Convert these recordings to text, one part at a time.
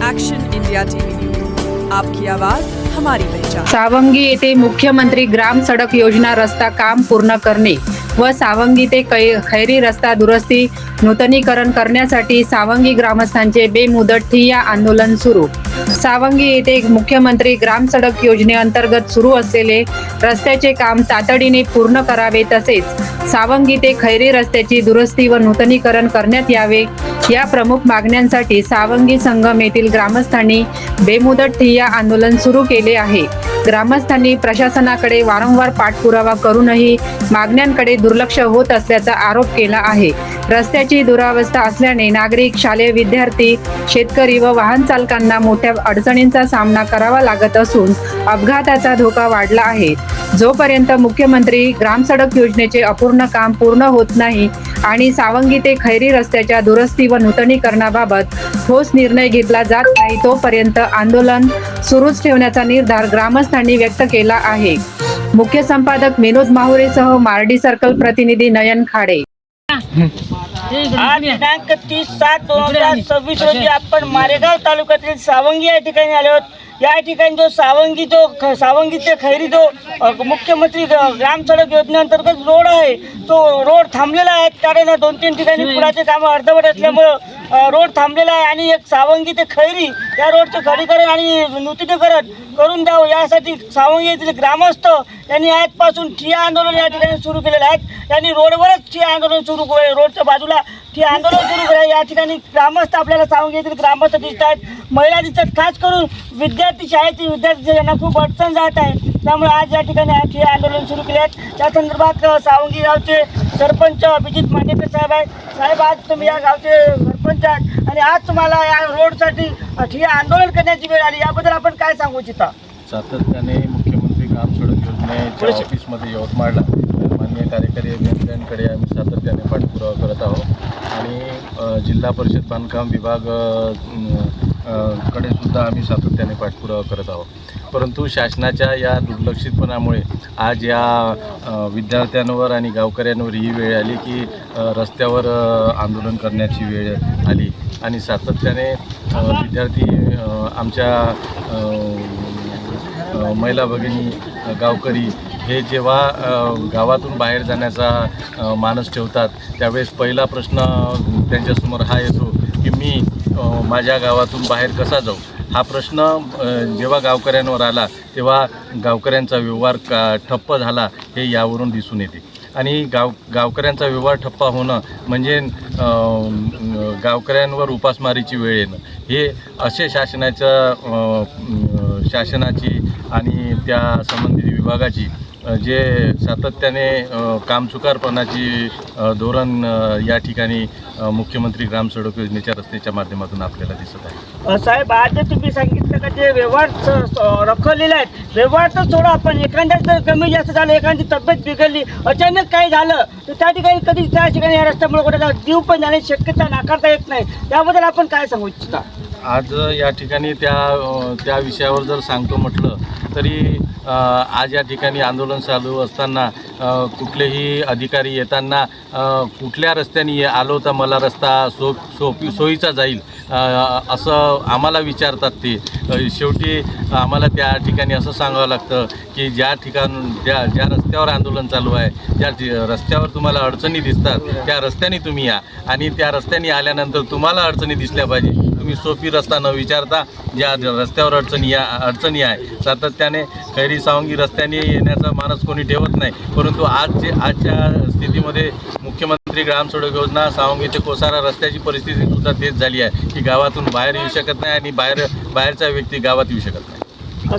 Action India TV news, आपकी आवाज हमारी पहचान। सावंगी येथे मुख्यमंत्री ग्राम सडक योजना रस्ता काम पूर्ण करणे व सावंगी ते खैरी रस्ता दुरुस्ती नूतनीकरण करण्यासाठी सावंगी ग्रामस्थांचे बेमुदत ठिय्या आंदोलन सुरू। सावंगी येथे मुख्यमंत्री ग्राम सडक योजनेअंतर्गत सुरू असलेले रस्त्याचे काम तातडीने पूर्ण करावे, तसेच सावंगी ते खैरी रस्त्याची दुरुस्ती व नूतनीकरण करण्यात यावे या प्रमुख मागण्यांसाठी सावंगी संगम येथील ग्रामस्थांनी बेमुदत ठिय्या आंदोलन सुरू केले आहे। ग्रामस्थांनी प्रशासनाकडे वारंवार पाठपुरावा करूनही मागण्यांकडे दुर्लक्ष होत असल्याचा आरोप केला आहे। रस्त्याची दुरावस्था असल्याने नागरिक, शालेय विद्यार्थी, शेतकरी व वाहन चालकांना मोठ्या अडचणींचा सामना करावा लागत असून अपघाताचा धोका वाढला आहे। जोपर्यंत मुख्यमंत्री ग्रामसडक योजनेचे अपूर्ण काम पूर्ण होत नाही आणि सावंगी ते खैरी रस्त्याच्या दुरुस्ती व नूतनीकरणाबाबत ठोस निर्णय घेतला जात नाही, तोपर्यंत आंदोलन सुरूच ठेवण्याचा निर्धार ग्रामस्थांनी व्यक्त केला आहे। मुख्य संपादक विनोद माहुरेसह मार्डी सर्कल प्रतिनिधी नयन खाडे। आज दिनांक 30/7/2026 रोजी आपण मारेगाव तालुक्यातील सावंगी या ठिकाणी आलो आहोत। या ठिकाणी जो सावंगी ते खैरी जो मुख्यमंत्री ग्राम सडक योजनेअंतर्गत रोड आहे, तो रोड थांबलेला आहे, कारण 2-3 ठिकाणी पुलाचे कामं अर्धवट असल्यामुळं रोड थांबलेला आहे आणि एक सावंगी ते खैरी या रोडचं खडीकरण आणि नूतनीकरण करून द्यावं यासाठी सावंगी येथील ग्रामस्थ यांनी आजपासून ठिय्या आंदोलन या ठिकाणी सुरू केलेलं आहे। त्यांनी रोडवरच ठिय्या आंदोलन सुरू केले, रोडच्या बाजूला ठिय्या आंदोलन सुरू केलं। या ठिकाणी ग्रामस्थ आपल्याला सावंगी येथील ग्रामस्थ दिसत आहेत, महिला दिसतात, खास करून विद्यार्थी, शाळेतील विद्यार्थी यांना खूप अडचण जात आहे, त्यामुळे आज या ठिकाणी ठिय्या आंदोलन सुरू केले आहेत। त्या संदर्भात सावंगी गावचे सरपंच अभिजित मांडेकर साहेब आहेत। साहेब, आज तुम्ही या गावचे सरपंच आहात आणि आज तुम्हाला या रोडसाठी ठिय्या आंदोलन करण्याची वेळ आली, याबद्दल आपण काय सांगू इच्छिता? सातत्याने मुख्यमंत्री ग्राम सडक योजनेच्या ऑफिसमध्ये यवतमाळला माननीय कार्यकारी अभियंत्यांकडे आम्ही सातत्याने पाठपुरावा करत आहोत आणि जिल्हा परिषद बांधकाम विभाग कडे सुद्धा आम्ही सातत्याने पाठपुरावा करत आहोत, परंतु शासनाच्या या दुर्लक्षितपणामुळे आज या विद्यार्थ्यांवर आणि गावकऱ्यांवर ही वेळ आली की रस्त्यावर आंदोलन करण्याची वेळ आली आणि सातत्याने विद्यार्थी, आमच्या महिला भगिनी, गावकरी हे जेव्हा गावातून बाहेर जाण्याचा मानस ठेवतात, त्यावेळेस पहिला प्रश्न त्यांच्यासमोर हा येतो की मी माझ्या गावातून बाहेर कसा जाऊ। हा प्रश्न जेव्हा गावकऱ्यांवर आला तेव्हा गावकऱ्यांचा व्यवहार ठप्प झाला हे यावरून दिसून येते आणि गावकऱ्यांचा व्यवहार ठप्पा होणं म्हणजे गावकऱ्यांवर उपासमारीची वेळ येणं, हे असे शासनाची आणि त्या संबंधित विभागाची जे सातत्याने कामचुकारपणाची धोरण या ठिकाणी मुख्यमंत्री ग्राम सडक योजनेच्या रस्त्याच्या माध्यमातून आपल्याला दिसत आहे। साहेब, आज तुम्ही सांगितलं का जे व्यवहार रखडलेले आहेत, व्यवहार तर सोडा, पण एखाद्या जर कमी जास्त झालं, एखादी तब्येत बिघडली, अचानक काही झालं तर त्या ठिकाणी कधी त्या ठिकाणी या रस्त्यामुळे कोणाचा जीव पण जाण्याची शक्यता नाकारता येत नाही, त्याबद्दल आपण काय सांगू इच्छिता? आज या ठिकाणी त्या विषयावर जर सांगतो म्हटलं तरी आज या ठिकाणी आंदोलन चालू असताना कुठलेही अधिकारी येताना कुठल्या रस्त्याने आलो तर मला रस्ता सोयीचा जाईल असं आम्हाला विचारतात। ते शेवटी आम्हाला त्या ठिकाणी असं सांगावं लागतं की ज्या रस्त्यावर आंदोलन चालू आहे, ज्या रस्त्यावर तुम्हाला अडचणी दिसतात त्या रस्त्याने तुम्ही या आणि त्या रस्त्याने आल्यानंतर तुम्हाला अडचणी दिसल्या पाहिजे, तुम्ही सोपी रस्ता न विचारता ज्या रस्त्यावर अडचणी आहे, सातत्याने खैरी सावंगी रस्त्याने येण्याचा मानस कोणी ठेवत नाही, परंतु आजच्या स्थितीमध्ये मुख्यमंत्री ग्राम सडक योजना सावंगी ते कोसारा रस्त्याची परिस्थिती सुद्धा तेच झाली आहे की गावातून बाहेर येऊ शकत नाही आणि बाहेरचा व्यक्ती गावात येऊ शकत नाही।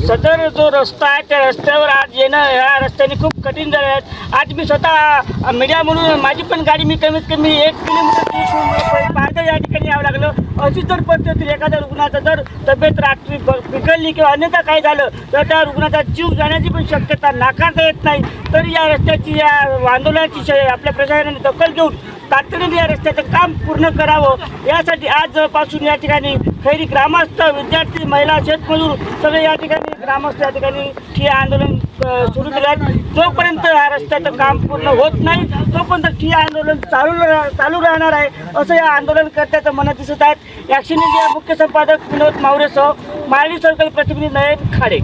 सदर जो रस्ता आहे त्या रस्त्यावर आज येणं या रस्त्याने खूप कठीण झाले आहेत। आज मी स्वतः मीडिया म्हणून माझी पण गाडी मी कमीत कमी 1 किलोमीटर पायदळ या ठिकाणी यावं लागलं। अशी जर पद्धतीने एखाद्या रुग्णाचा जर तब्येत रात्री बिघडली किंवा अन्यथा काय झालं तर त्या रुग्णाचा जीव जाण्याची पण शक्यता नाकारता येत नाही, तरी या रस्त्याची, या आंदोलनाची आपल्या प्रशासनाने दखल घेऊन तातडीने या रस्त्याचं काम पूर्ण करावं यासाठी आजपासून या ठिकाणी खैरी ग्रामस्थ, विद्यार्थी, महिला, शेतमजूर सगळे या ठिकाणी ग्रामस्थ या ठिकाणी ठिय्या आंदोलन सुरू केल्यात. जोपर्यंत हा रस्त्याचं काम पूर्ण होत नाही तोपर्यंत ठिय्या आंदोलन चालू राहणार आहे असं या आंदोलनकर्त्याचं म्हणत दिसत आहेत. ॲक्शन इंडिया मुख्य संपादक विनोद मावरेसह माळी सर्कल प्रतिनिधी नयन खाडे.